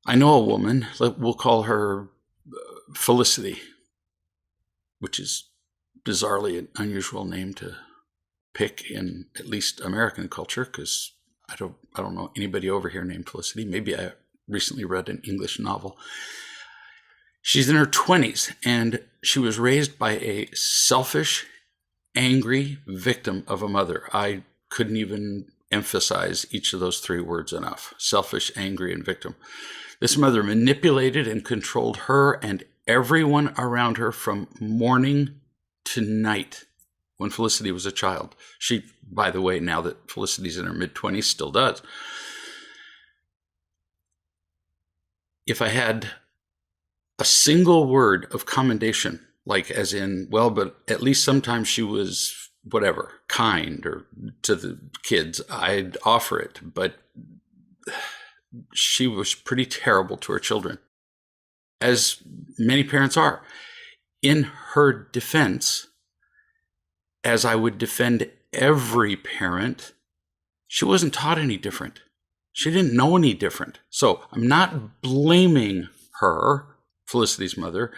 I know a woman, we'll call her Felicity, which is bizarrely an unusual name to pick in at least American culture, because I don't know anybody over here named Felicity. Maybe I recently read an English novel. She's in her 20s, and she was raised by a selfish, angry victim of a mother. I couldn't even emphasize each of those three words enough. Selfish, angry, and victim. This mother manipulated and controlled her and everyone around her from morning to night when Felicity was a child. She, by the way, now that Felicity's in her mid-20s, still does. If I had a single word of commendation, like as in, well, but at least sometimes she was whatever, kind or to the kids, I'd offer it. But she was pretty terrible to her children, as many parents are. In her defense, as I would defend every parent, she wasn't taught any different. She didn't know any different. So I'm not blaming her, Felicity's mother.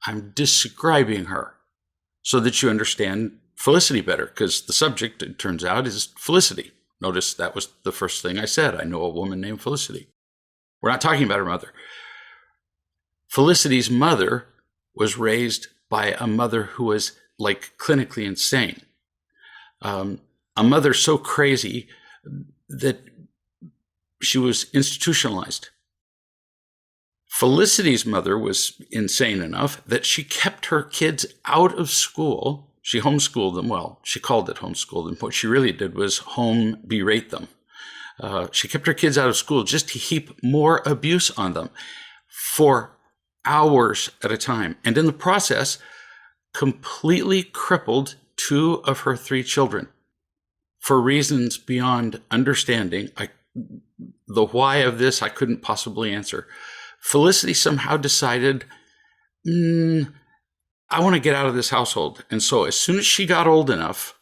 I'm describing her so that you understand Felicity better, because the subject, it turns out, is Felicity. Notice that was the first thing I said. I know a woman named Felicity. We're not talking about her mother. Felicity's mother was raised by a mother who was like clinically insane. A mother so crazy that she was institutionalized. Felicity's mother was insane enough that she kept her kids out of school. She homeschooled them. Well, she called it homeschooled them. What she really did was home berate them. She kept her kids out of school just to heap more abuse on them for hours at a time. And in the process, completely crippled 2 of her 3 children for reasons beyond understanding. The why of this, I couldn't possibly answer. Felicity somehow decided, I want to get out of this household. And so as soon as she got old enough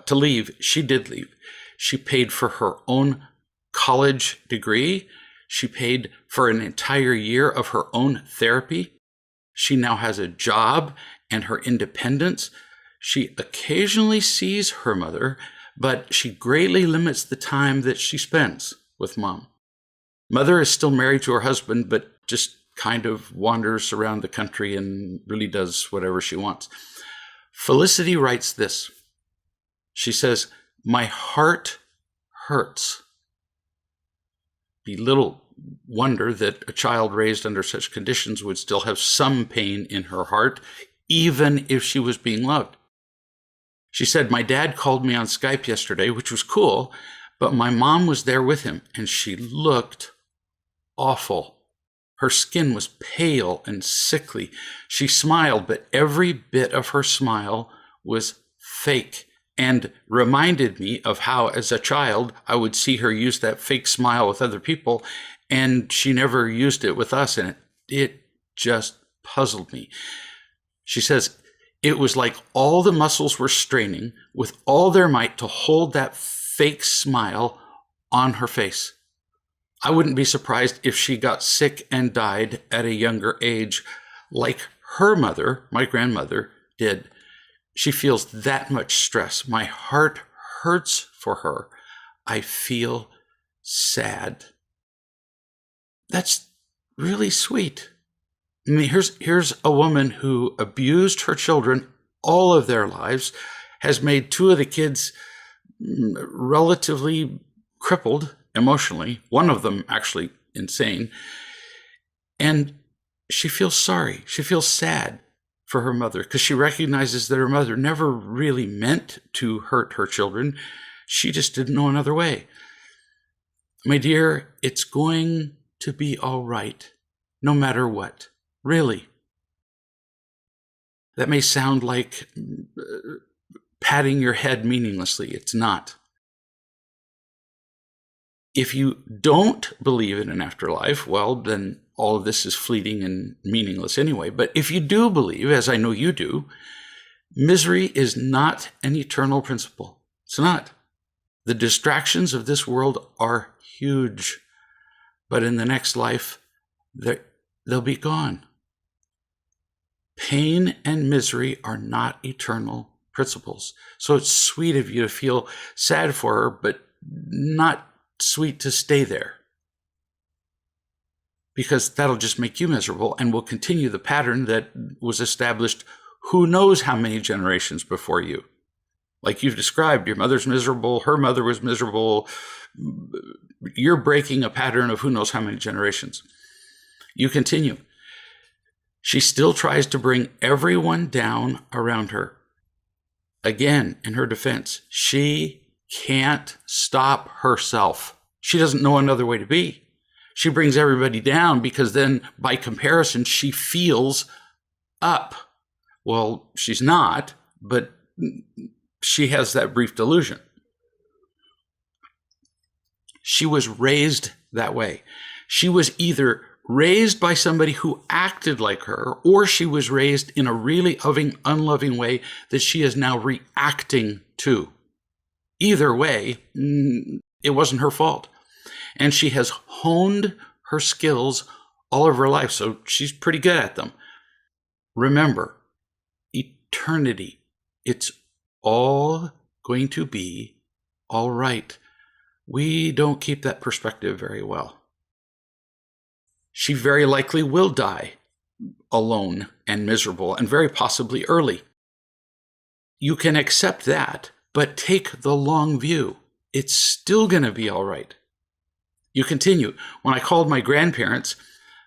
to leave, she did leave. She paid for her own college degree. She paid for an entire year of her own therapy. She now has a job and her independence. She occasionally sees her mother, but she greatly limits the time that she spends with mom. Mother is still married to her husband, but just kind of wanders around the country and really does whatever she wants. Felicity writes this. She says, "My heart hurts." Be little wonder that a child raised under such conditions would still have some pain in her heart, even if she was being loved. She said, "My dad called me on Skype yesterday, which was cool, but my mom was there with him, and she looked awful. Her skin was pale and sickly. She smiled, but every bit of her smile was fake, and reminded me of how, as a child, I would see her use that fake smile with other people, and she never used it with us, and it just puzzled me." She says, "It was like all the muscles were straining with all their might to hold that fake smile on her face. I wouldn't be surprised if she got sick and died at a younger age, like her mother, my grandmother, did. She feels that much stress. My heart hurts for her. I feel sad." That's really sweet. I mean, here's a woman who abused her children all of their lives, has made 2 of the kids relatively crippled emotionally, one of them actually insane, and she feels sorry. She feels sad for her mother because she recognizes that her mother never really meant to hurt her children. She just didn't know another way. My dear, it's going to be all right, no matter what. Really. That may sound like patting your head meaninglessly. It's not. If you don't believe in an afterlife, well, then all of this is fleeting and meaningless anyway. But if you do believe, as I know you do, misery is not an eternal principle. It's not. The distractions of this world are huge. But in the next life, they'll be gone. Pain and misery are not eternal principles. So it's sweet of you to feel sad for her, but not sweet to stay there, because that'll just make you miserable and will continue the pattern that was established who knows how many generations before you. Like you've described, your mother's miserable, her mother was miserable. You're breaking a pattern of who knows how many generations. You continue. She still tries to bring everyone down around her. Again, in her defense, she can't stop herself. She doesn't know another way to be. She brings everybody down because then, by comparison, she feels up. Well, she's not, but she has that brief delusion. She was raised that way. She was either raised by somebody who acted like her, or she was raised in a really unloving way that she is now reacting to. Either way, it wasn't her fault. And she has honed her skills all of her life, so she's pretty good at them. Remember, eternity, it's all going to be all right. We don't keep that perspective very well. She very likely will die alone and miserable, and very possibly early. You can accept that, but take the long view. It's still going to be all right. You continue. When I called my grandparents,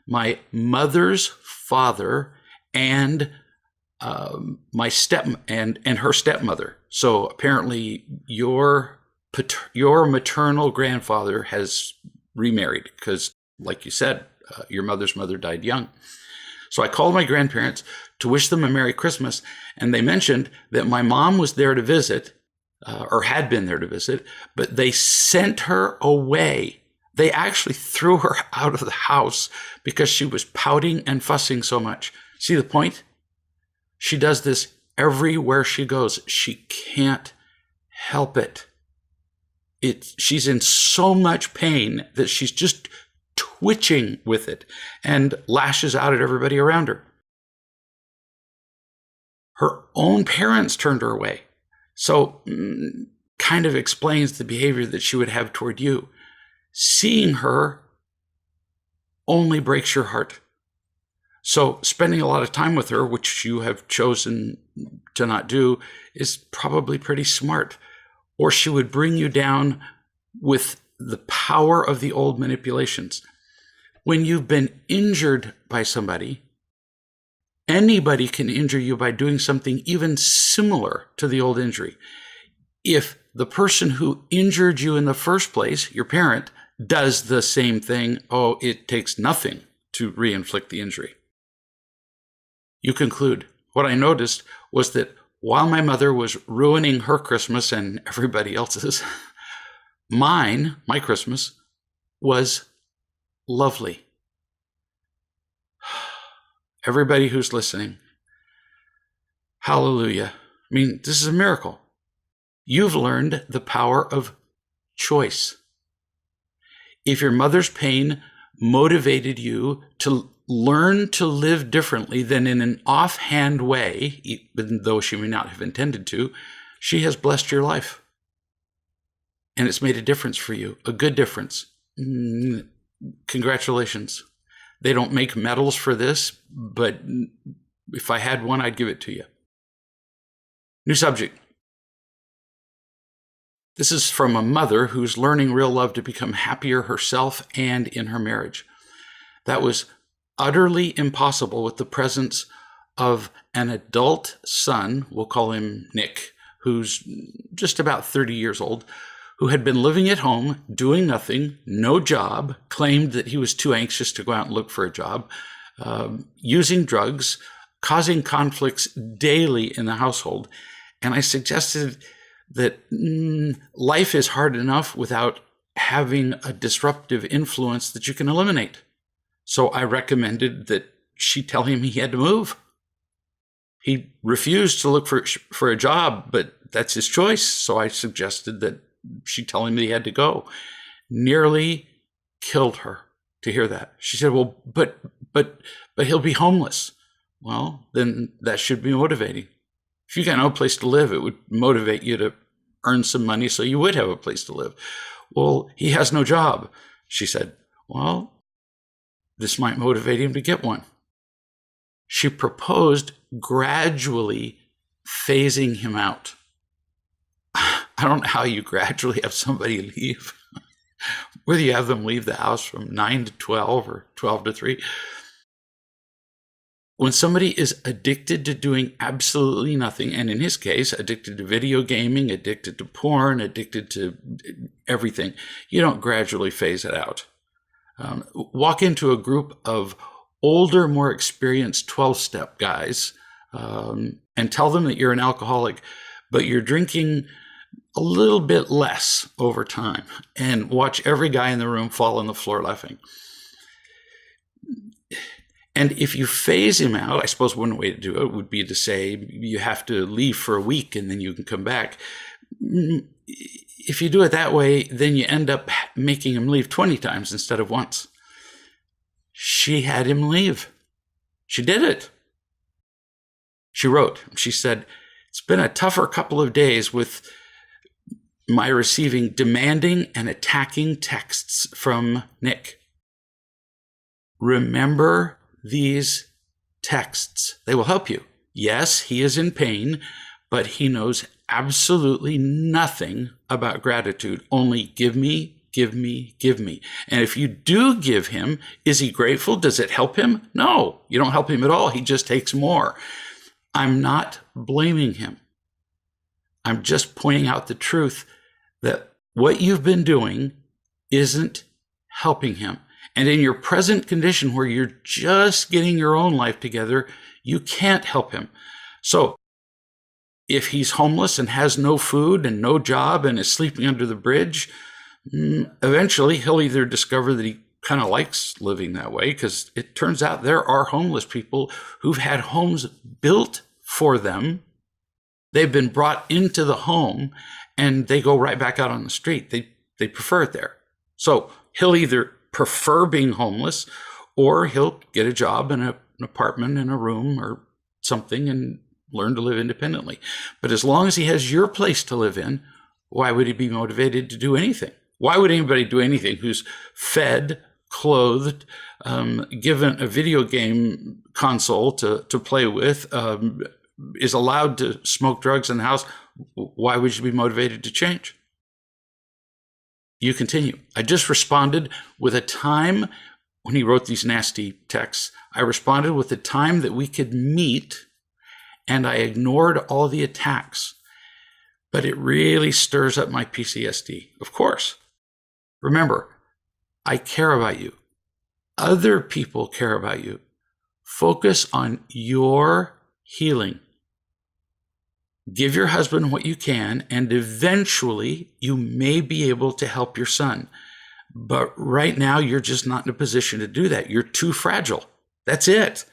my mother's father and my her stepmother. So apparently your maternal grandfather has remarried because, like you said, your mother's mother died young. So I called my grandparents to wish them a Merry Christmas, and they mentioned that my mom was there to visit, or had been there to visit, but they sent her away. They actually threw her out of the house because she was pouting and fussing so much. See the point? She does this everywhere she goes. She can't help it. She's in so much pain that she's just twitching with it and lashes out at everybody around her. Her own parents turned her away. So kind of explains the behavior that she would have toward you. Seeing her only breaks your heart. So spending a lot of time with her, which you have chosen to not do, is probably pretty smart. Or she would bring you down with the power of the old manipulations. When you've been injured by somebody, anybody can injure you by doing something even similar to the old injury. If the person who injured you in the first place, your parent, does the same thing, it takes nothing to re-inflict the injury. You conclude, what I noticed was that while my mother was ruining her Christmas and everybody else's, my Christmas, was lovely. Everybody who's listening, hallelujah. I mean, this is a miracle. You've learned the power of choice. If your mother's pain motivated you to learn to live differently than in an offhand way, even though she may not have intended to, she has blessed your life. And it's made a difference for you, a good difference. Congratulations. They don't make medals for this, but if I had one, I'd give it to you. New subject. This is from a mother who's learning real love to become happier herself and in her marriage. That was utterly impossible with the presence of an adult son, we'll call him Nick, who's just about 30 years old, who had been living at home, doing nothing, no job, claimed that he was too anxious to go out and look for a job, using drugs, causing conflicts daily in the household. And I suggested that life is hard enough without having a disruptive influence that you can eliminate. So I recommended that she tell him he had to move. He refused to look for a job, but that's his choice. So I suggested that she tell him that he had to go. Nearly killed her. to hear that. She said, well, but he'll be homeless. Well, then that should be motivating. If you got no place to live, it would motivate you to earn some money so you would have a place to live. Well, he has no job. She said, well, this might motivate him to get one. She proposed gradually phasing him out. I don't know how you gradually have somebody leave. Whether you have them leave the house from 9 to 12 or 12 to 3. When somebody is addicted to doing absolutely nothing, and in his case, addicted to video gaming, addicted to porn, addicted to everything, you don't gradually phase it out. Walk into a group of older, more experienced 12-step guys and tell them that you're an alcoholic, but you're drinking a little bit less over time, and watch every guy in the room fall on the floor laughing. And if you phase him out, I suppose one way to do it would be to say you have to leave for a week and then you can come back. If you do it that way, then you end up making him leave 20 times instead of once. She had him leave. She did it. She wrote, she said, it's been a tougher couple of days with my receiving demanding and attacking texts from Nick. Remember these texts. They will help you. Yes, he is in pain, but he knows absolutely nothing about gratitude. Only give me, give me, give me. And if you do give him, is he grateful? Does it help him? No, you don't help him at all. He just takes more. I'm not blaming him. I'm just pointing out the truth that what you've been doing isn't helping him. And in your present condition where you're just getting your own life together, you can't help him. So if he's homeless and has no food and no job and is sleeping under the bridge, eventually he'll either discover that he kind of likes living that way, because it turns out there are homeless people who've had homes built for them. They've been brought into the home and they go right back out on the street. They prefer it there. So he'll either prefer being homeless, or he'll get a job in an apartment in a room or something and learn to live independently. But as long as he has your place to live in, why would he be motivated to do anything? Why would anybody do anything who's fed, clothed, given a video game console to play with, is allowed to smoke drugs in the house? Why would you be motivated to change? You continue. I just responded with a time when he wrote these nasty texts. I responded with a time that we could meet, and I ignored all the attacks. But it really stirs up my PTSD. Of course. Remember, I care about you. Other people care about you. Focus on your healing. Give your husband what you can, and eventually you may be able to help your son. But right now, you're just not in a position to do that. You're too fragile. That's it.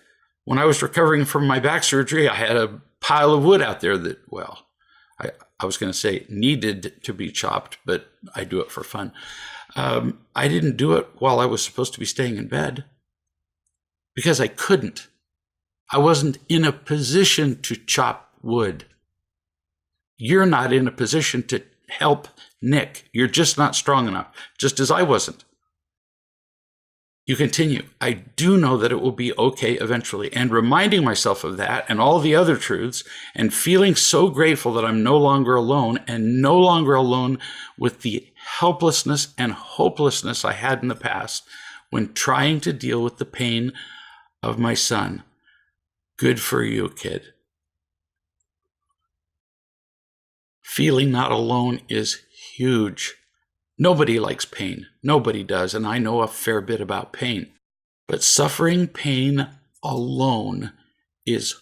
When I was recovering from my back surgery, I had a pile of wood out there that, well, I was going to say needed to be chopped, but I do it for fun. I didn't do it while I was supposed to be staying in bed because I couldn't. I wasn't in a position to chop wood. You're not in a position to help Nick. You're just not strong enough, just as I wasn't. You continue. I do know that it will be okay eventually. And reminding myself of that and all the other truths, and feeling so grateful that I'm no longer alone, and no longer alone with the helplessness and hopelessness I had in the past when trying to deal with the pain of my son. Good for you, kid. Feeling not alone is huge. Nobody likes pain. Nobody does, and I know a fair bit about pain. But suffering pain alone is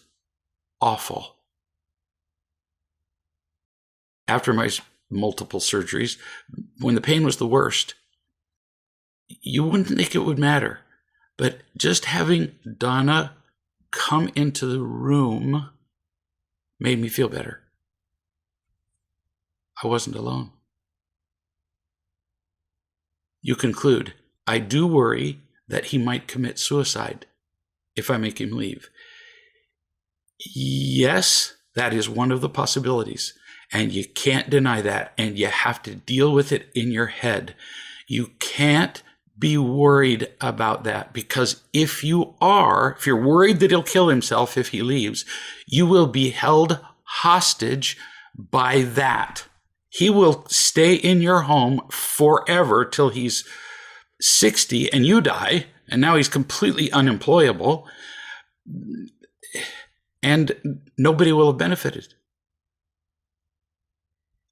awful. After my multiple surgeries, when the pain was the worst, you wouldn't think it would matter. But just having Donna come into the room made me feel better. I wasn't alone. You conclude, I do worry that he might commit suicide if I make him leave. Yes, that is one of the possibilities. And you can't deny that. And you have to deal with it in your head. You can't be worried about that, because if you're worried that he'll kill himself if he leaves, you will be held hostage by that. He will stay in your home forever till he's 60 and you die, and now he's completely unemployable, and nobody will have benefited.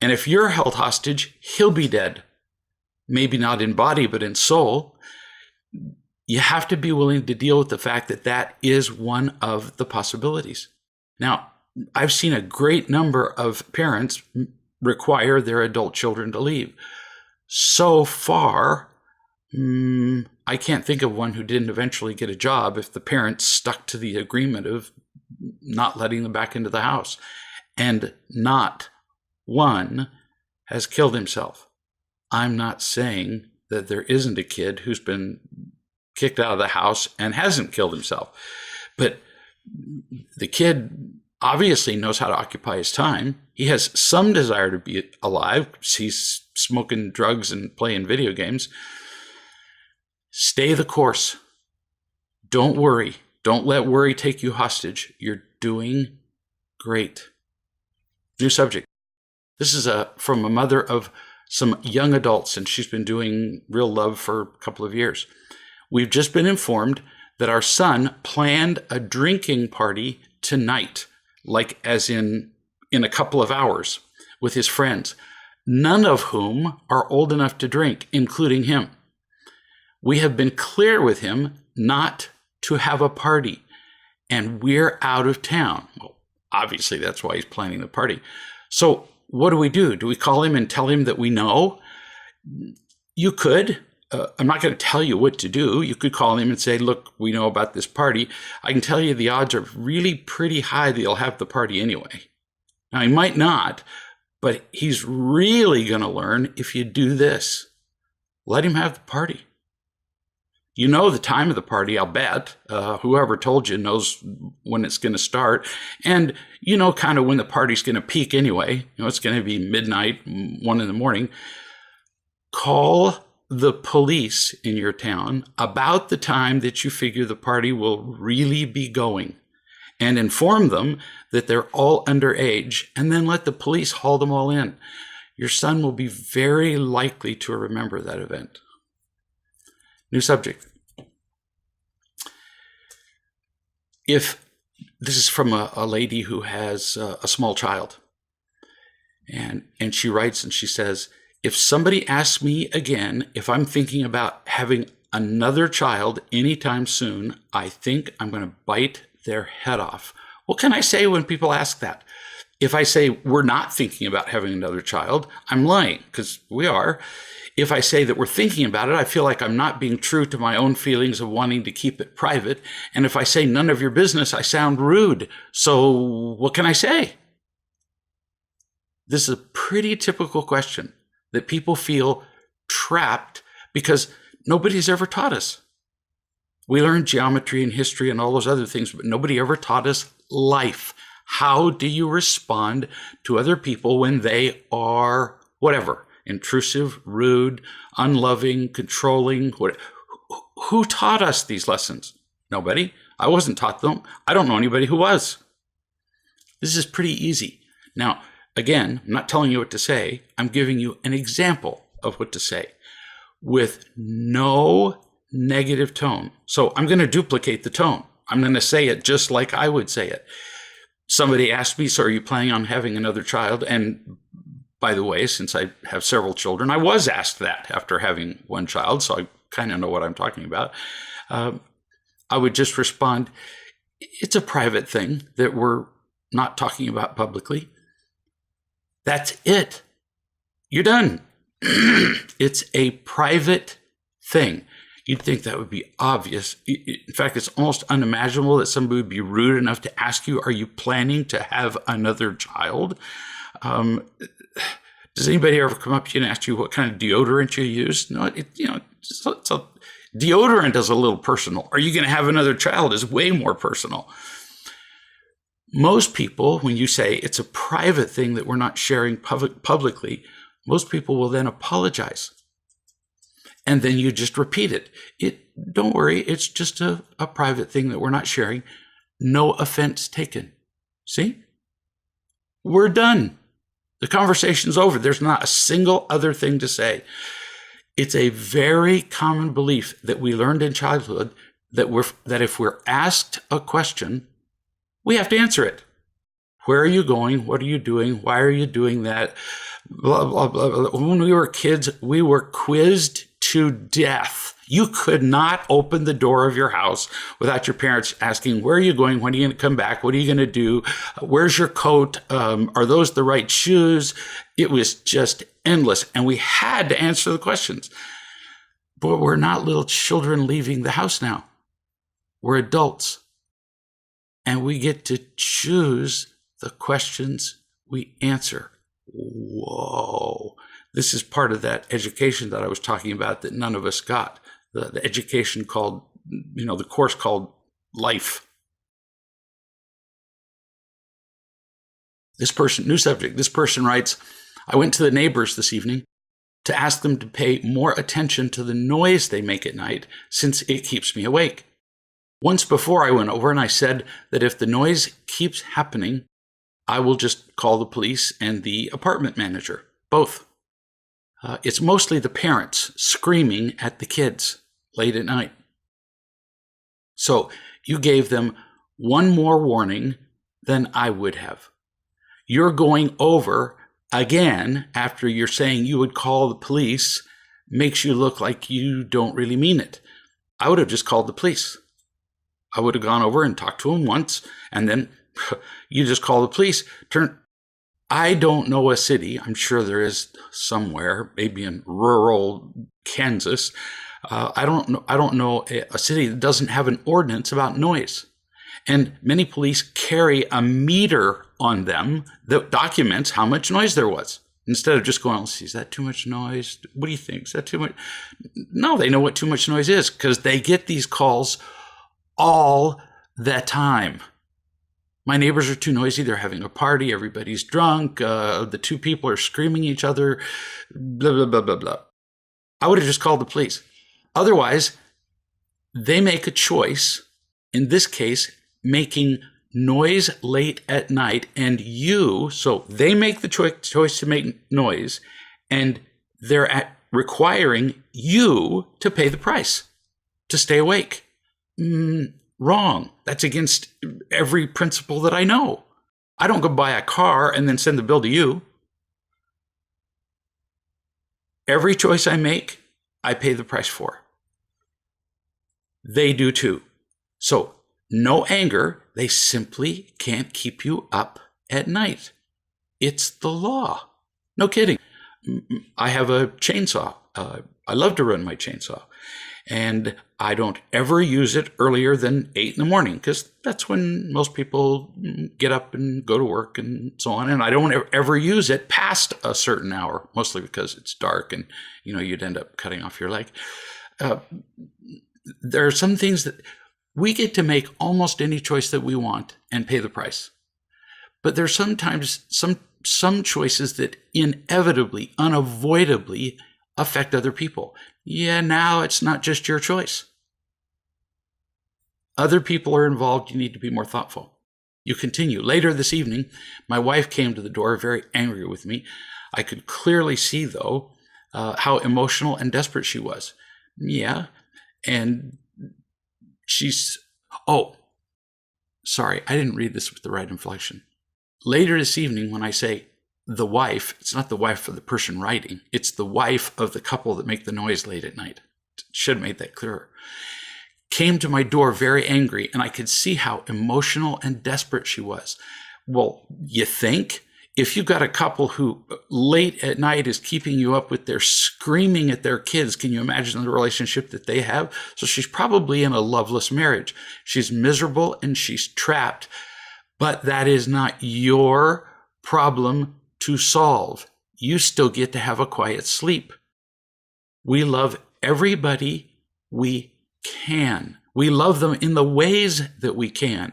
And if you're held hostage, he'll be dead. Maybe not in body, but in soul. You have to be willing to deal with the fact that that is one of the possibilities. Now, I've seen a great number of parents require their adult children to leave. So far, I can't think of one who didn't eventually get a job if the parents stuck to the agreement of not letting them back into the house. And not one has killed himself. I'm not saying that there isn't a kid who's been kicked out of the house and hasn't killed himself. But the kid obviously knows how to occupy his time. He has some desire to be alive. He's smoking drugs and playing video games. Stay the course. Don't worry. Don't let worry take you hostage. You're doing great. New subject. This is from a mother of some young adults, and she's been doing Real Love for a couple of years. We've just been informed that our son planned a drinking party tonight, like as in a couple of hours, with his friends, none of whom are old enough to drink, including him. We have been clear with him not to have a party, and we're out of town. Well, obviously, that's why he's planning the party. So what do? Do we call him and tell him that we know? You could. I'm not going to tell you what to do. You could call him and say, look, we know about this party. I can tell you the odds are really pretty high that he'll have the party anyway. Now, he might not, but he's really going to learn if you do this. Let him have the party. You know the time of the party, I'll bet. Whoever told you knows when it's going to start. And you know kind of when the party's going to peak anyway. You know, it's going to be midnight, 1 a.m. Call the police in your town about the time that you figure the party will really be going, and inform them that they're all underage, and then let the police haul them all in. Your son will be very likely to remember that event. New subject. If this is from a lady who has a small child, and she writes and she says, if somebody asks me again if I'm thinking about having another child anytime soon, I think I'm going to bite their head off. What can I say when people ask that? If I say we're not thinking about having another child, I'm lying, because we are. If I say that we're thinking about it, I feel like I'm not being true to my own feelings of wanting to keep it private. And if I say none of your business, I sound rude. So what can I say? This is a pretty typical question that people feel trapped because nobody's ever taught us. We learned geometry and history and all those other things, but nobody ever taught us life. How do you respond to other people when they are whatever? Intrusive, rude, unloving, controlling. Who taught us these lessons? Nobody. I wasn't taught them. I don't know anybody who was. This is pretty easy. Now, again, I'm not telling you what to say. I'm giving you an example of what to say with no negative tone. So I'm going to duplicate the tone. I'm going to say it just like I would say it. Somebody asked me, so are you planning on having another child? And by the way, since I have several children, I was asked that after having one child, so I kind of know what I'm talking about. I would just respond, it's a private thing that we're not talking about publicly. That's it. You're done. It's a private thing. You'd think that would be obvious. In fact, it's almost unimaginable that somebody would be rude enough to ask you, are you planning to have another child? Does anybody ever come up to you and ask you what kind of deodorant you use? No, Deodorant is a little personal. Are you going to have another child is way more personal. Most people, when you say it's a private thing that we're not sharing publicly, most people will then apologize. And then you just repeat it. Don't worry, it's just a private thing that we're not sharing. No offense taken. See? We're done. The conversation's over. There's not a single other thing to say. It's a very common belief that we learned in childhood that if we're asked a question, we have to answer it. Where are you going? What are you doing? Why are you doing that? Blah, blah, blah, blah. When we were kids, we were quizzed to death. You could not open the door of your house without your parents asking, where are you going? When are you going to come back? What are you going to do? Where's your coat? Are those the right shoes? It was just endless. And we had to answer the questions. But we're not little children leaving the house now. We're adults. And we get to choose the questions we answer. Whoa. This is part of that education that I was talking about that none of us got. The education called, the course called life. This person, new subject, this person writes, I went to the neighbors this evening to ask them to pay more attention to the noise they make at night since it keeps me awake. Once before I went over and I said that if the noise keeps happening, I will just call the police and the apartment manager, both. It's mostly the parents screaming at the kids late at night. So you gave them one more warning than I would have. You're going over again after you're saying you would call the police, makes you look like you don't really mean it. I would have just called the police. I would have gone over and talked to him once, and then you just call the police. I don't know a city, I'm sure there is somewhere, maybe in rural Kansas. I don't know a city that doesn't have an ordinance about noise. And many police carry a meter on them that documents how much noise there was. Instead of just going, let's see, is that too much noise? What do you think? Is that too much? No, they know what too much noise is because they get these calls all the time. My neighbors are too noisy. They're having a party. Everybody's drunk. The two people are screaming at each other. Blah, blah, blah, blah, blah. I would have just called the police. Otherwise, they make a choice, in this case, making noise late at night, and so they make the choice to make noise, and they're requiring you to pay the price, to stay awake. Wrong. That's against every principle that I know. I don't go buy a car and then send the bill to you. Every choice I make, I pay the price for. They do too. So, no anger. They simply can't keep you up at night. It's the law. No kidding. I have a chainsaw. I love to run my chainsaw. And I don't ever use it earlier than 8 in the morning because that's when most people get up and go to work and so on. And I don't ever use it past a certain hour, mostly because it's dark and, you'd end up cutting off your leg. There are some things that we get to make almost any choice that we want and pay the price. But there's sometimes some choices that inevitably, unavoidably affect other people. Yeah, now it's not just your choice. Other people are involved. You need to be more thoughtful. You continue. Later this evening, my wife came to the door very angry with me. I could clearly see, though, how emotional and desperate she was. Yeah, and sorry, I didn't read this with the right inflection. Later this evening, when I say the wife, it's not the wife of the person writing. It's the wife of the couple that make the noise late at night. Should have made that clearer. Came to my door very angry, and I could see how emotional and desperate she was. Well, you think? If you've got a couple who late at night is keeping you up with their screaming at their kids, can you imagine the relationship that they have? So she's probably in a loveless marriage. She's miserable and she's trapped. But that is not your problem to solve. You still get to have a quiet sleep. We love everybody we can. We love them in the ways that we can.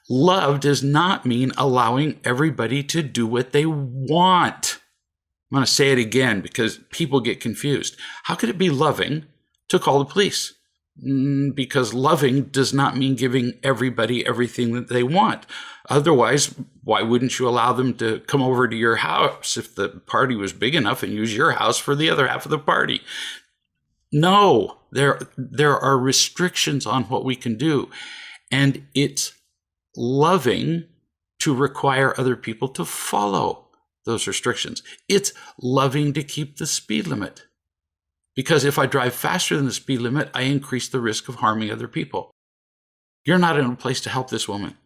Love does not mean allowing everybody to do what they want. I'm going to say it again because people get confused. How could it be loving to call the police? Because loving does not mean giving everybody everything that they want. Otherwise, why wouldn't you allow them to come over to your house if the party was big enough and use your house for the other half of the party? No, there are restrictions on what we can do. And it's loving to require other people to follow those restrictions. It's loving to keep the speed limit. Because if I drive faster than the speed limit, I increase the risk of harming other people. You're not in a place to help this woman.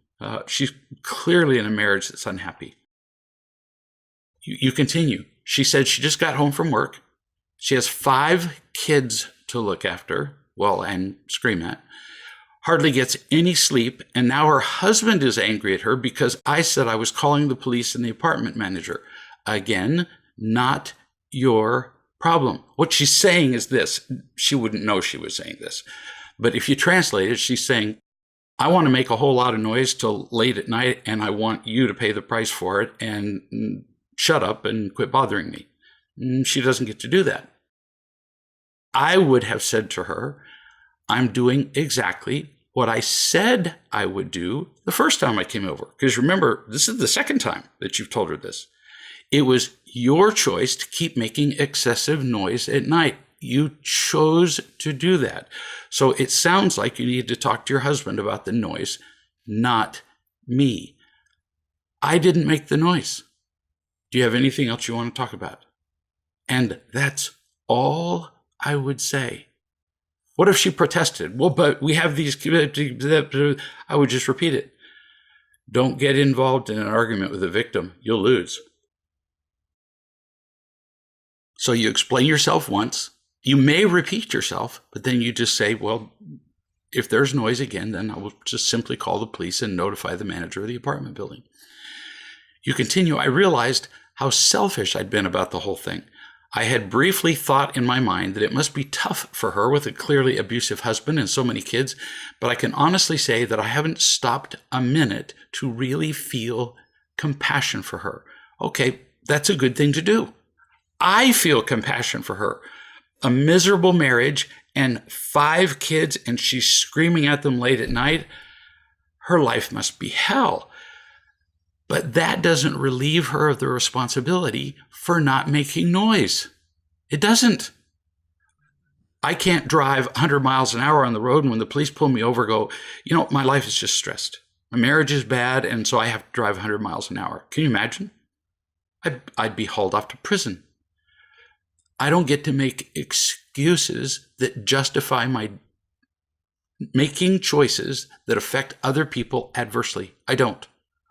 She's clearly in a marriage that's unhappy. You continue. She said she just got home from work. She has 5 kids to look after, and scream at. Hardly gets any sleep, and now her husband is angry at her because I said I was calling the police and the apartment manager. Again, not your problem. What she's saying is this. She wouldn't know she was saying this. But if you translate it, she's saying, I want to make a whole lot of noise till late at night, and I want you to pay the price for it, and shut up and quit bothering me. She doesn't get to do that. I would have said to her, I'm doing exactly what I said I would do the first time I came over. Because remember, this is the second time that you've told her this. It was your choice to keep making excessive noise at night. You chose to do that. So it sounds like you need to talk to your husband about the noise, not me. I didn't make the noise. Do you have anything else you want to talk about? And that's all I would say. What if she protested? Well, but we have these, I would just repeat it. Don't get involved in an argument with a victim. You'll lose. So you explain yourself once. You may repeat yourself, but then you just say, well, if there's noise again, then I will just simply call the police and notify the manager of the apartment building. You continue. I realized how selfish I'd been about the whole thing. I had briefly thought in my mind that it must be tough for her with a clearly abusive husband and so many kids, but I can honestly say that I haven't stopped a minute to really feel compassion for her. Okay, that's a good thing to do. I feel compassion for her. A miserable marriage and 5 kids, and she's screaming at them late at night. Her life must be hell. But that doesn't relieve her of the responsibility for not making noise. It doesn't. I can't drive 100 miles an hour on the road, and when the police pull me over, go, my life is just stressed. My marriage is bad, and so I have to drive 100 miles an hour. Can you imagine? I'd be hauled off to prison. I don't get to make excuses that justify my making choices that affect other people adversely. I don't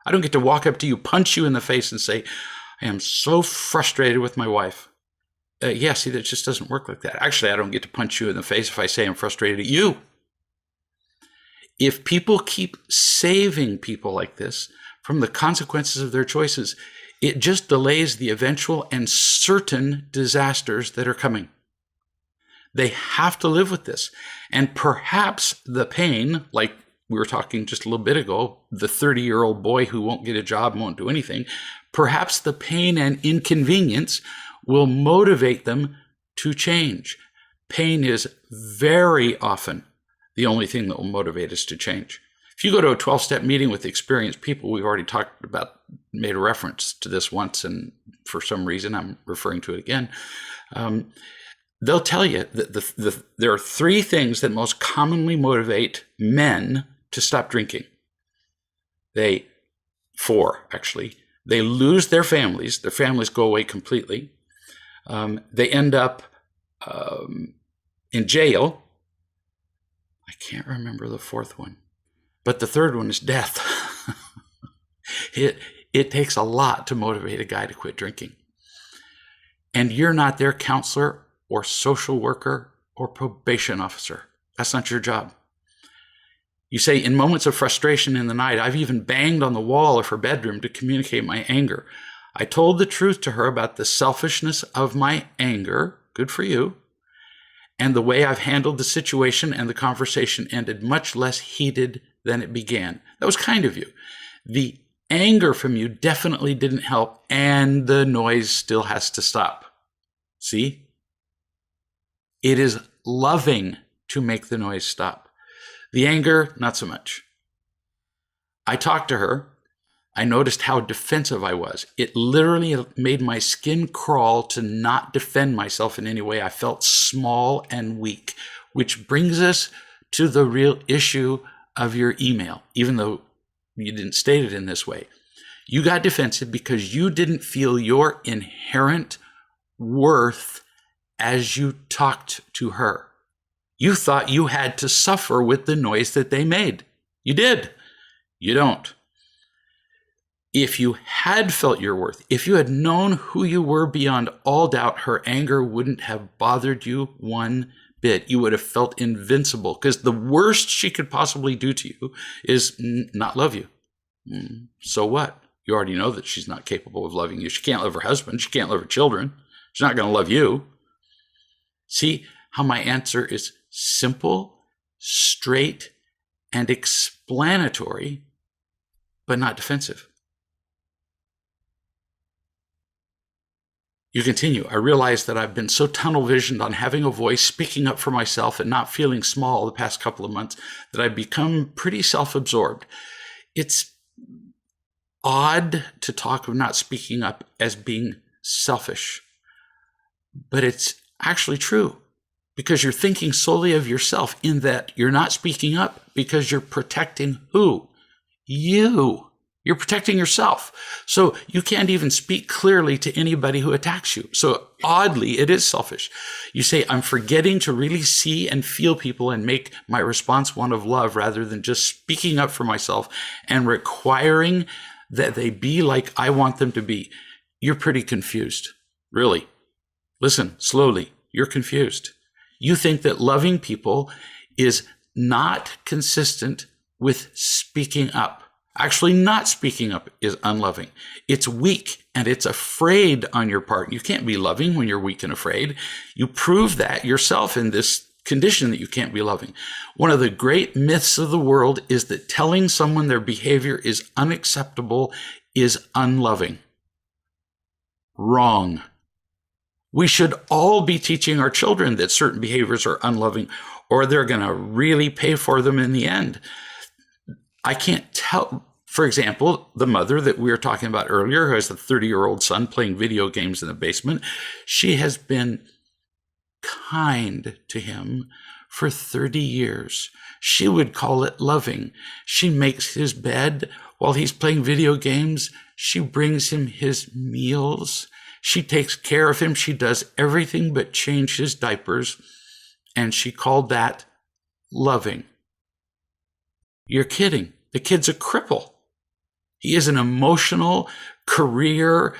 get to walk up to you, punch you in the face, and say, I am so frustrated with my wife. That just doesn't work like that. Actually, I don't get to punch you in the face if I say I'm frustrated at you. If people keep saving people like this from the consequences of their choices, it just delays the eventual and certain disasters that are coming. They have to live with this. And perhaps the pain, like we were talking just a little bit ago, the 30-year-old boy who won't get a job and won't do anything, perhaps the pain and inconvenience will motivate them to change. Pain is very often the only thing that will motivate us to change. If you go to a 12-step meeting with experienced people, we've already talked about, made a reference to this once, and for some reason I'm referring to it again. They'll tell you that there are 3 things that most commonly motivate men to stop drinking. 4, actually. They lose their families go away completely. They end up in jail. I can't remember the 4th one. But the 3rd one is death. It takes a lot to motivate a guy to quit drinking. And you're not their counselor or social worker or probation officer. That's not your job. You say, in moments of frustration in the night, I've even banged on the wall of her bedroom to communicate my anger. I told the truth to her about the selfishness of my anger. Good for you. And the way I've handled the situation and the conversation ended much less heated than it began. That was kind of you. The anger from you definitely didn't help, and the noise still has to stop. See? It is loving to make the noise stop. The anger, not so much. I talked to her. I noticed how defensive I was. It literally made my skin crawl to not defend myself in any way. I felt small and weak, which brings us to the real issue of your email, even though you didn't state it in this way. You got defensive because you didn't feel your inherent worth as you talked to her. You thought you had to suffer with the noise that they made. You did. You don't. If you had felt your worth, if you had known who you were beyond all doubt, her anger wouldn't have bothered you one bit. You would have felt invincible, because the worst she could possibly do to you is not love you. So what? You already know that she's not capable of loving you. She can't love her husband. She can't love her children. She's not going to love you. See how my answer is simple, straight, and explanatory, but not defensive. You continue. I realize that I've been so tunnel visioned on having a voice, speaking up for myself, and not feeling small the past couple of months that I've become pretty self-absorbed. It's odd to talk of not speaking up as being selfish, but it's actually true, because you're thinking solely of yourself, in that you're not speaking up because you're protecting who? You. You're protecting yourself. So you can't even speak clearly to anybody who attacks you. So oddly, it is selfish. You say, I'm forgetting to really see and feel people and make my response one of love, rather than just speaking up for myself and requiring that they be like I want them to be. You're pretty confused. Really. Listen, slowly. You're confused. You think that loving people is not consistent with speaking up. Actually, not speaking up is unloving. It's weak and it's afraid on your part. You can't be loving when you're weak and afraid. You prove that yourself in this condition that you can't be loving. One of the great myths of the world is that telling someone their behavior is unacceptable is unloving. Wrong. We should all be teaching our children that certain behaviors are unloving, or they're going to really pay for them in the end. I can't tell, for example, the mother that we were talking about earlier, who has a 30-year-old son playing video games in the basement, she has been kind to him for 30 years. She would call it loving. She makes his bed while he's playing video games. She brings him his meals. She takes care of him. She does everything but change his diapers. And she called that loving. You're kidding. The kid's a cripple. He is an emotional, career,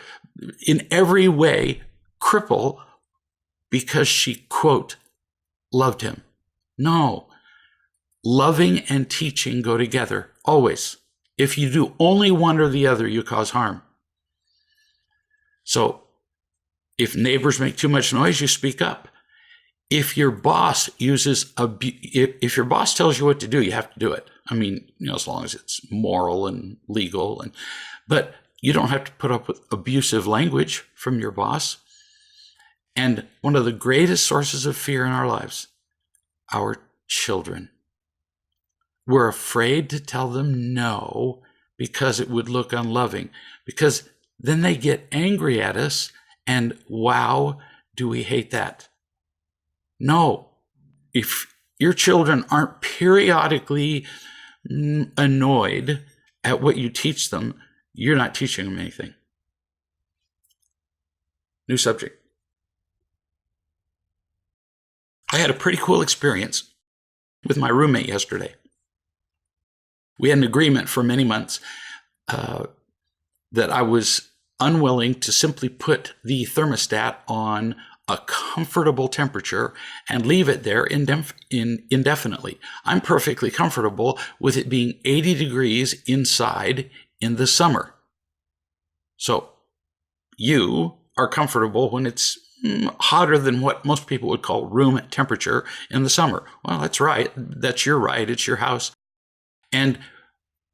in every way, cripple because she, quote, loved him. No. Loving and teaching go together, always. If you do only one or the other, you cause harm. So, if neighbors make too much noise, you speak up. If your boss if your boss tells you what to do, you have to do it. I mean, as long as it's moral and legal, but you don't have to put up with abusive language from your boss. And one of the greatest sources of fear in our lives, our children. We're afraid to tell them no because it would look unloving, because then they get angry at us, and wow, do we hate that. No, if your children aren't periodically annoyed at what you teach them, you're not teaching them anything. New subject. I had a pretty cool experience with my roommate yesterday. We had an agreement for many months that I was unwilling to simply put the thermostat on a comfortable temperature and leave it there indefinitely. I'm perfectly comfortable with it being 80 degrees inside in the summer. So you are comfortable when it's hotter than what most people would call room temperature in the summer. Well, that's right. That's your right. It's your house. And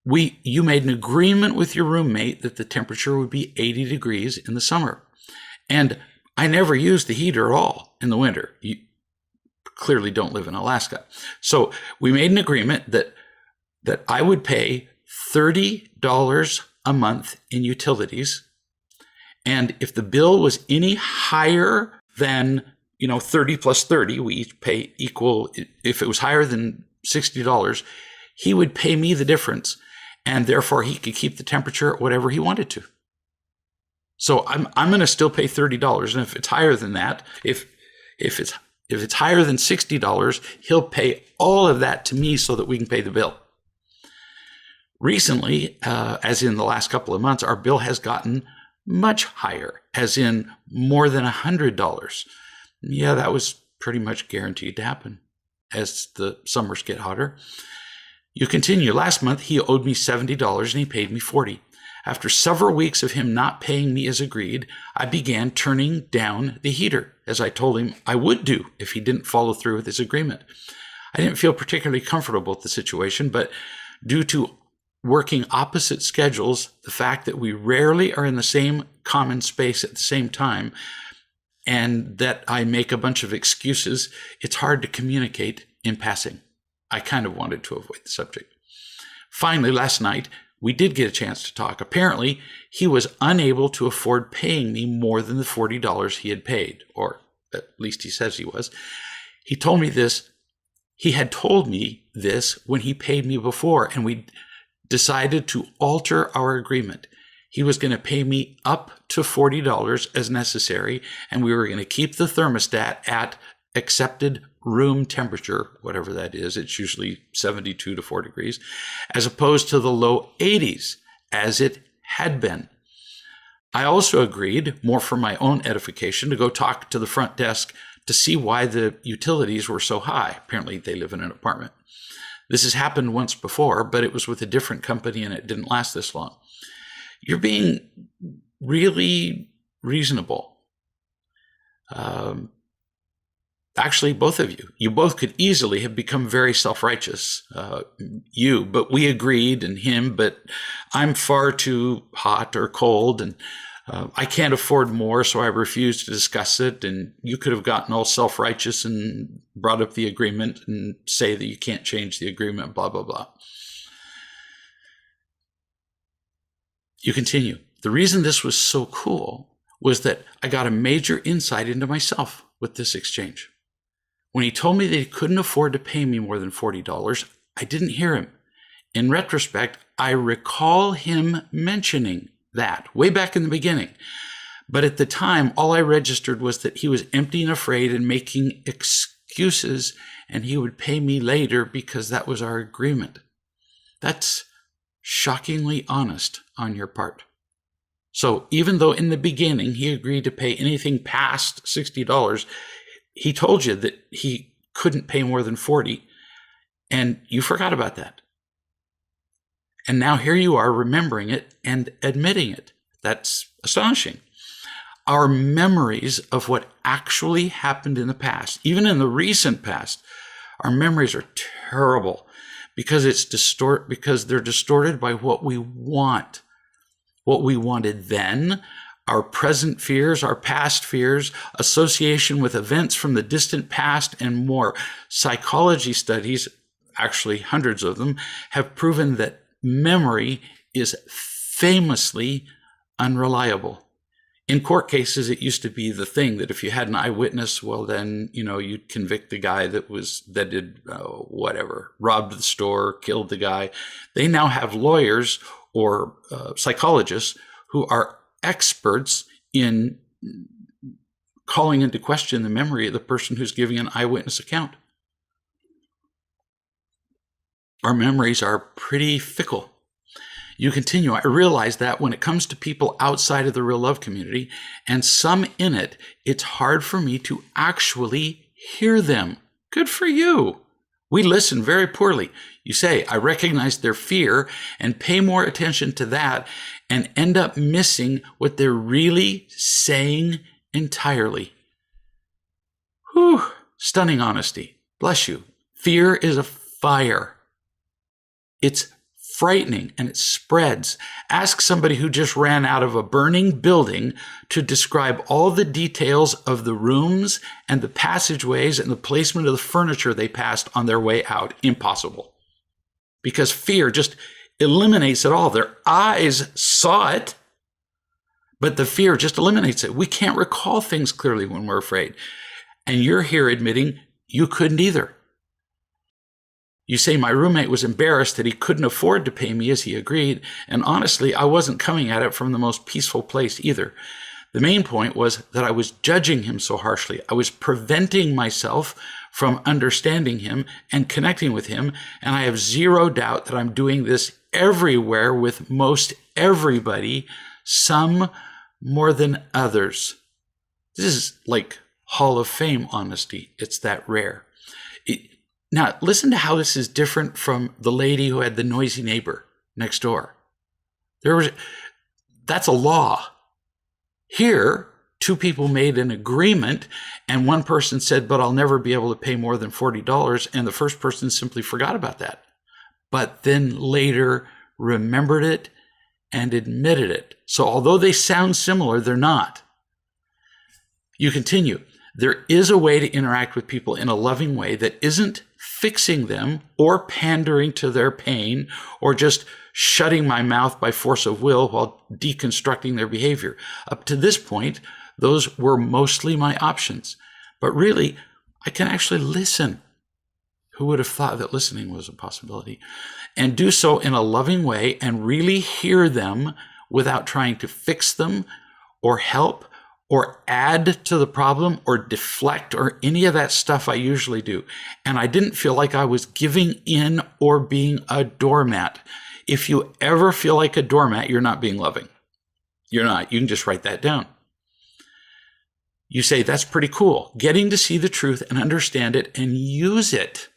you made an agreement with your roommate that the temperature would be 80 degrees in the summer. And I never used the heater at all in the winter. You clearly don't live in Alaska. So we made an agreement that I would pay $30 a month in utilities. And if the bill was any higher than, 30 plus 30, we each pay equal. If it was higher than $60, he would pay me the difference. And therefore he could keep the temperature at whatever he wanted to. So I'm going to still pay $30. And if it's higher than that, if it's higher than $60, he'll pay all of that to me so that we can pay the bill. Recently, as in the last couple of months, our bill has gotten much higher, as in more than $100. Yeah, that was pretty much guaranteed to happen as the summers get hotter. You continue. Last month, he owed me $70 and he paid me $40. After several weeks of him not paying me as agreed, I began turning down the heater, as I told him I would do if he didn't follow through with his agreement. I didn't feel particularly comfortable with the situation, but due to working opposite schedules, the fact that we rarely are in the same common space at the same time, and that I make a bunch of excuses, it's hard to communicate in passing. I kind of wanted to avoid the subject. Finally, last night, we did get a chance to talk. Apparently, he was unable to afford paying me more than the $40 he had paid, or at least he says he was. He told me this. He had told me this when he paid me before, and we decided to alter our agreement. He was going to pay me up to $40 as necessary, and we were going to keep the thermostat at accepted room temperature, whatever that is. It's usually 72 to 4 degrees, as opposed to the low 80s, as it had been. I also agreed, more for my own edification, to go talk to the front desk to see why the utilities were so high. Apparently, they live in an apartment. This has happened once before, but it was with a different company and it didn't last this long. You're being really reasonable. Actually, both of you both could easily have become very self-righteous. But we agreed, and him, but I'm far too hot or cold, and I can't afford more, so I refuse to discuss it. And you could have gotten all self-righteous and brought up the agreement and say that you can't change the agreement, blah, blah, blah. You continue. The reason this was so cool was that I got a major insight into myself with this exchange. When he told me that he couldn't afford to pay me more than $40, I didn't hear him. In retrospect, I recall him mentioning that way back in the beginning. But at the time, all I registered was that he was empty and afraid and making excuses, and he would pay me later because that was our agreement. That's shockingly honest on your part. So even though in the beginning he agreed to pay anything past $60, he told you that he couldn't pay more than $40, and you forgot about that. And now here you are remembering it and admitting it. That's astonishing. Our memories of what actually happened in the past, even in the recent past, our memories are terrible because they're distorted by what we want, what we wanted then, our present fears, our past fears, association with events from the distant past, and more. Psychology studies, actually hundreds of them, have proven that memory is famously unreliable. In court cases, it used to be the thing that if you had an eyewitness, well, then, you'd convict the guy that did robbed the store, killed the guy. They now have lawyers or psychologists who are experts in calling into question the memory of the person who's giving an eyewitness account. Our memories are pretty fickle. You continue. I realize that when it comes to people outside of the real love community, and some in it, it's hard for me to actually hear them. Good for you. We listen very poorly. You say, I recognize their fear and pay more attention to that and end up missing what they're really saying entirely. Whew, stunning honesty. Bless you. Fear is a fire. It's frightening and it spreads. Ask somebody who just ran out of a burning building to describe all the details of the rooms and the passageways and the placement of the furniture they passed on their way out. Impossible. Because fear just eliminates it all. Their eyes saw it, but the fear just eliminates it. We can't recall things clearly when we're afraid. And you're here admitting you couldn't either. You say my roommate was embarrassed that he couldn't afford to pay me as he agreed, and honestly, I wasn't coming at it from the most peaceful place either. The main point was that I was judging him so harshly. I was preventing myself from understanding him and connecting with him, and I have zero doubt that I'm doing this everywhere with most everybody, some more than others. This is like Hall of Fame honesty. It's that rare. Now, listen to how this is different from the lady who had the noisy neighbor next door. That's a law. Here, two people made an agreement, and one person said, but I'll never be able to pay more than $40, and the first person simply forgot about that, but then later remembered it and admitted it. So although they sound similar, they're not. You continue. There is a way to interact with people in a loving way that isn't fixing them or pandering to their pain or just shutting my mouth by force of will while deconstructing their behavior. Up to this point, those were mostly my options. But really, I can actually listen. Who would have thought that listening was a possibility? And do so in a loving way and really hear them without trying to fix them or help or add to the problem or deflect or any of that stuff I usually do. And I didn't feel like I was giving in or being a doormat. If you ever feel like a doormat, you're not being loving. You're not. You can just write that down. You say, that's pretty cool. Getting to see the truth and understand it and use it.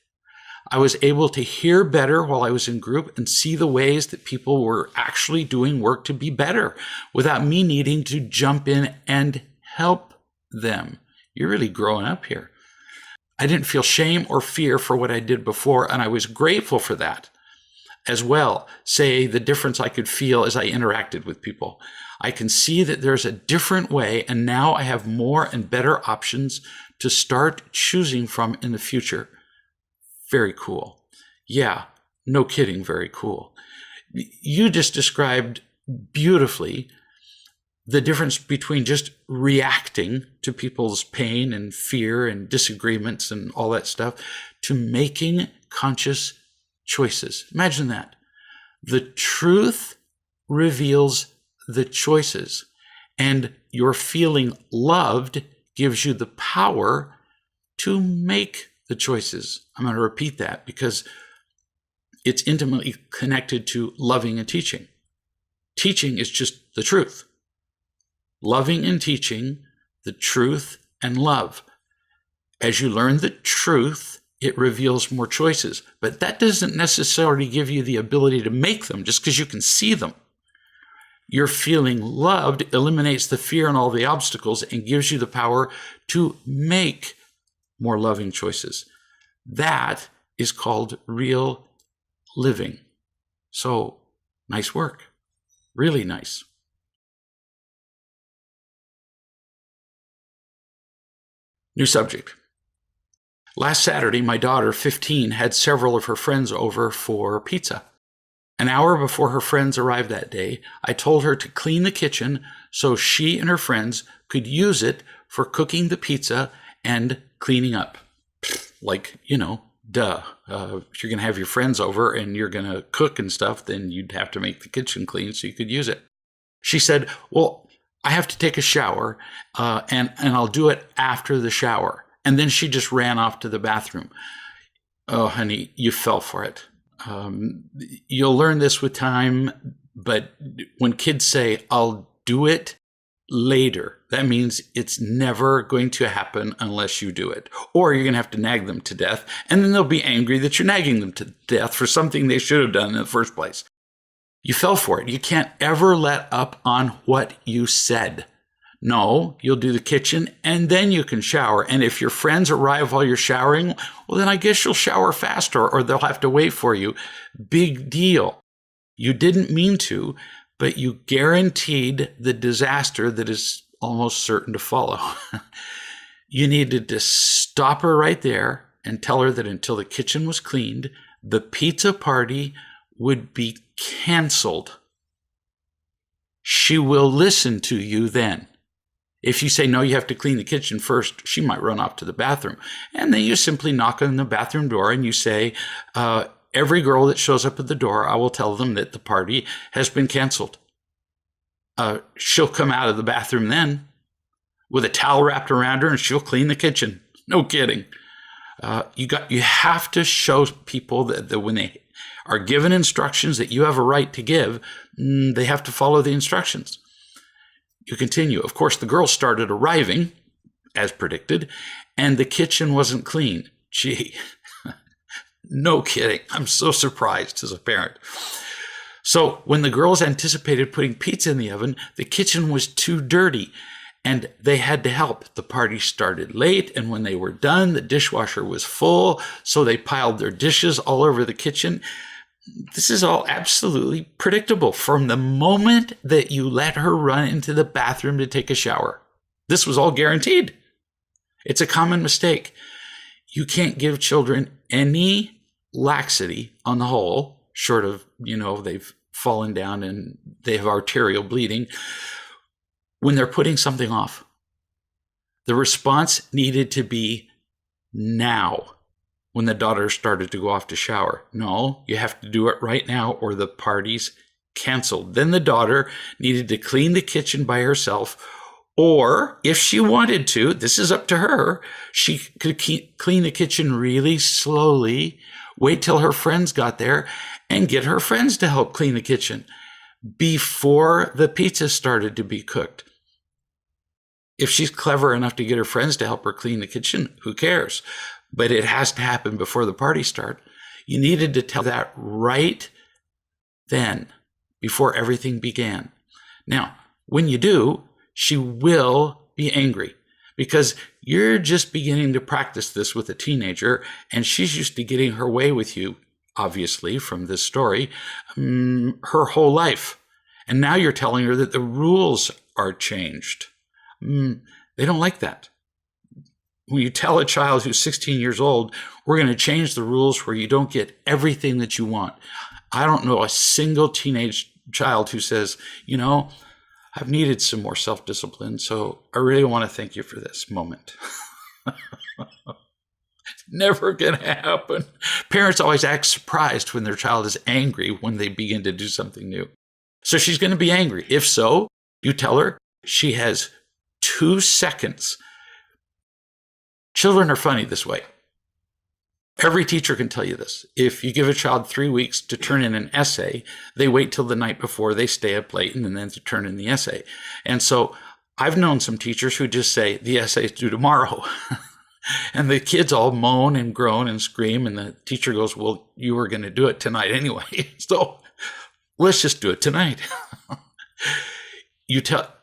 I was able to hear better while I was in group and see the ways that people were actually doing work to be better without me needing to jump in and help them. You're really growing up here. I didn't feel shame or fear for what I did before, and I was grateful for that as well. Say the difference I could feel as I interacted with people. I can see that there's a different way, and now I have more and better options to start choosing from in the future. Very cool. Yeah, no kidding, very cool. You just described beautifully the difference between just reacting to people's pain and fear and disagreements and all that stuff to making conscious choices. Imagine that. The truth reveals the choices, and your feeling loved gives you the power to make the choices. I'm going to repeat that because it's intimately connected to loving and teaching. Teaching is just the truth. Loving and teaching, the truth and love. As you learn the truth, it reveals more choices, but that doesn't necessarily give you the ability to make them just because you can see them. Your feeling loved eliminates the fear and all the obstacles and gives you the power to make more loving choices. That is called real living. So, nice work. Really nice. New subject. Last Saturday, my daughter, 15, had several of her friends over for pizza. An hour before her friends arrived that day, I told her to clean the kitchen so she and her friends could use it for cooking the pizza and cleaning up. Like, duh. If you're going to have your friends over and you're going to cook and stuff, then you'd have to make the kitchen clean so you could use it. She said, well, I have to take a shower, and I'll do it after the shower. And then she just ran off to the bathroom. Oh, honey, you fell for it. You'll learn this with time, but when kids say, I'll do it later, that means it's never going to happen unless you do it. Or you're going to have to nag them to death, and then they'll be angry that you're nagging them to death for something they should have done in the first place. You fell for it. You can't ever let up on what you said. No, you'll do the kitchen and then you can shower. And if your friends arrive while you're showering, well, then I guess you'll shower faster or they'll have to wait for you. Big deal. You didn't mean to, but you guaranteed the disaster that is almost certain to follow. You needed to stop her right there and tell her that until the kitchen was cleaned, the pizza party would be canceled. She will listen to you then. If you say, no, you have to clean the kitchen first, she might run off to the bathroom. And then you simply knock on the bathroom door and you say, every girl that shows up at the door, I will tell them that the party has been canceled. She'll come out of the bathroom then with a towel wrapped around her and she'll clean the kitchen. No kidding. You have to show people that when they are given instructions that you have a right to give, they have to follow the instructions. You continue. Of course, the girls started arriving, as predicted, and the kitchen wasn't clean. Gee, no kidding. I'm so surprised as a parent. So when the girls anticipated putting pizza in the oven, the kitchen was too dirty, and they had to help. The party started late, and when they were done, the dishwasher was full, so they piled their dishes all over the kitchen. This is all absolutely predictable from the moment that you let her run into the bathroom to take a shower. This was all guaranteed. It's a common mistake. You can't give children any laxity on the whole, short of, they've fallen down and they have arterial bleeding, when they're putting something off. The response needed to be now. When the daughter started to go off to shower. No, you have to do it right now or the party's canceled. Then the daughter needed to clean the kitchen by herself, or if she wanted to, this is up to her, she could clean the kitchen really slowly, wait till her friends got there, and get her friends to help clean the kitchen before the pizza started to be cooked. If she's clever enough to get her friends to help her clean the kitchen, who cares? But it has to happen before the party starts. You needed to tell that right then, before everything began. Now, when you do, she will be angry because you're just beginning to practice this with a teenager, and she's used to getting her way with you, obviously, from this story, her whole life. And now you're telling her that the rules are changed. They don't like that. When you tell a child who's 16 years old, we're going to change the rules where you don't get everything that you want. I don't know a single teenage child who says, I've needed some more self-discipline, so I really want to thank you for this moment. Never going to happen. Parents always act surprised when their child is angry when they begin to do something new. So she's going to be angry. If so, you tell her she has 2 seconds. Children are funny this way. Every teacher can tell you this. If you give a child 3 weeks to turn in an essay, they wait till the night before, they stay up late, and then to turn in the essay. And so I've known some teachers who just say, the essay is due tomorrow. And the kids all moan and groan and scream, and the teacher goes, well, you were going to do it tonight anyway. So let's just do it tonight.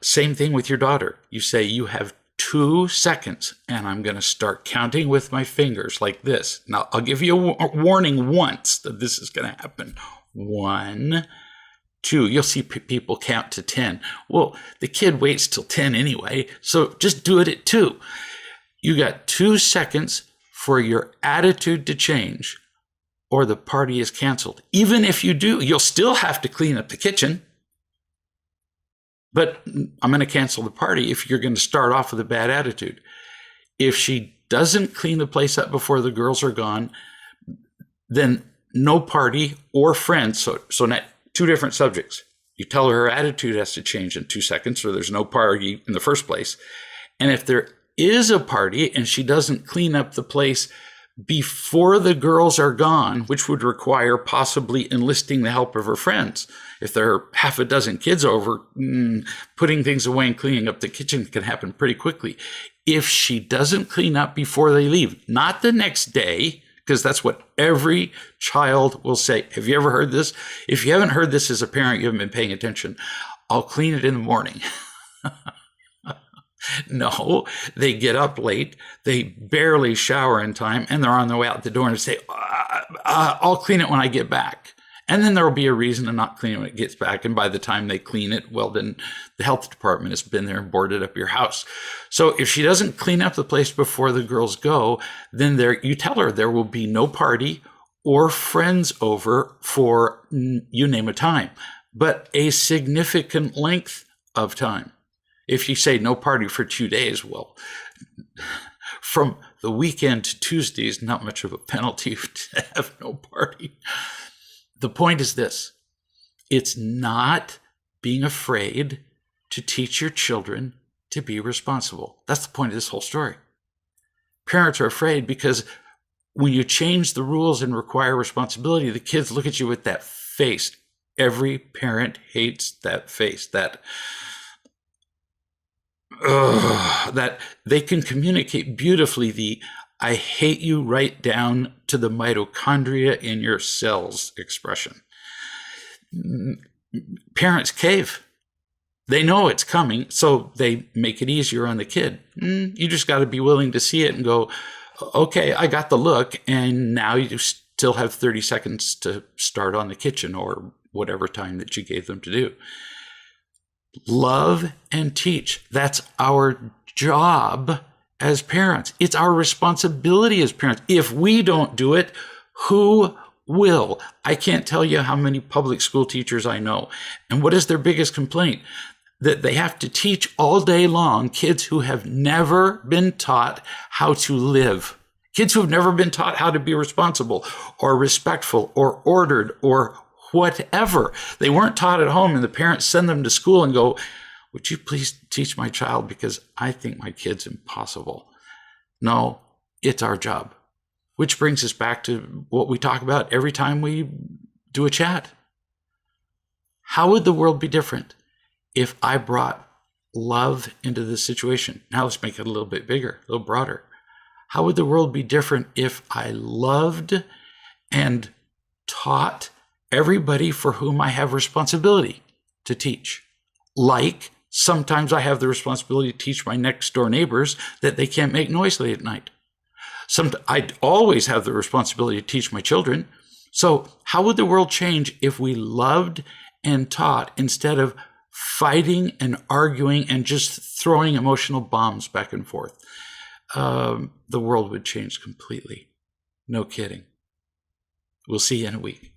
Same thing with your daughter. You say, you have 2 seconds, and I'm going to start counting with my fingers like this. Now, I'll give you a warning once that this is going to happen. 1, 2. You'll see people count to 10. Well, the kid waits till 10 anyway, so just do it at 2. You got 2 seconds for your attitude to change, or the party is canceled. Even if you do, you'll still have to clean up the kitchen. But I'm going to cancel the party if you're going to start off with a bad attitude. If she doesn't clean the place up before the girls are gone, then no party or friends. So now 2 different subjects. You tell her attitude has to change in 2 seconds, or there's no party in the first place. And if there is a party and she doesn't clean up the place before the girls are gone, which would require possibly enlisting the help of her friends. If there are half a dozen kids over, putting things away and cleaning up the kitchen can happen pretty quickly. If she doesn't clean up before they leave, not the next day, because that's what every child will say. Have you ever heard this? If you haven't heard this as a parent, you haven't been paying attention. I'll clean it in the morning. No, they get up late, they barely shower in time, and they're on their way out the door and say, I'll clean it when I get back. And then there will be a reason to not clean it when it gets back. And by the time they clean it, well, then the health department has been there and boarded up your house. So if she doesn't clean up the place before the girls go, then you tell her there will be no party or friends over for you name a time, but a significant length of time. If you say no party for 2 days, well, from the weekend to Tuesday is not much of a penalty to have no party. The point is this: it's not being afraid to teach your children to be responsible. That's the point of this whole story. Parents are afraid because when you change the rules and require responsibility, the kids look at you with that face. Every parent hates that face, that they can communicate beautifully the "I hate you" right down to the mitochondria in your cells expression. Parents cave. They know it's coming, so they make it easier on the kid. You just got to be willing to see it and go, okay, I got the look, and now you still have 30 seconds to start on the kitchen or whatever time that you gave them to do. Love and teach. That's our job as parents. It's our responsibility as parents. If we don't do it, who will? I can't tell you how many public school teachers I know. And what is their biggest complaint? That they have to teach all day long kids who have never been taught how to live. Kids who have never been taught how to be responsible or respectful or ordered or whatever. They weren't taught at home, and the parents send them to school and go, would you please teach my child because I think my kid's impossible. No, it's our job. Which brings us back to what we talk about every time we do a chat. How would the world be different if I brought love into this situation? Now let's make it a little bit bigger, a little broader. How would the world be different if I loved and taught everybody for whom I have responsibility to teach? Like sometimes I have the responsibility to teach my next door neighbors that they can't make noise late at night. I'd always have the responsibility to teach my children. So how would the world change if we loved and taught instead of fighting and arguing and just throwing emotional bombs back and forth? The world would change completely. No kidding. We'll see you in a week.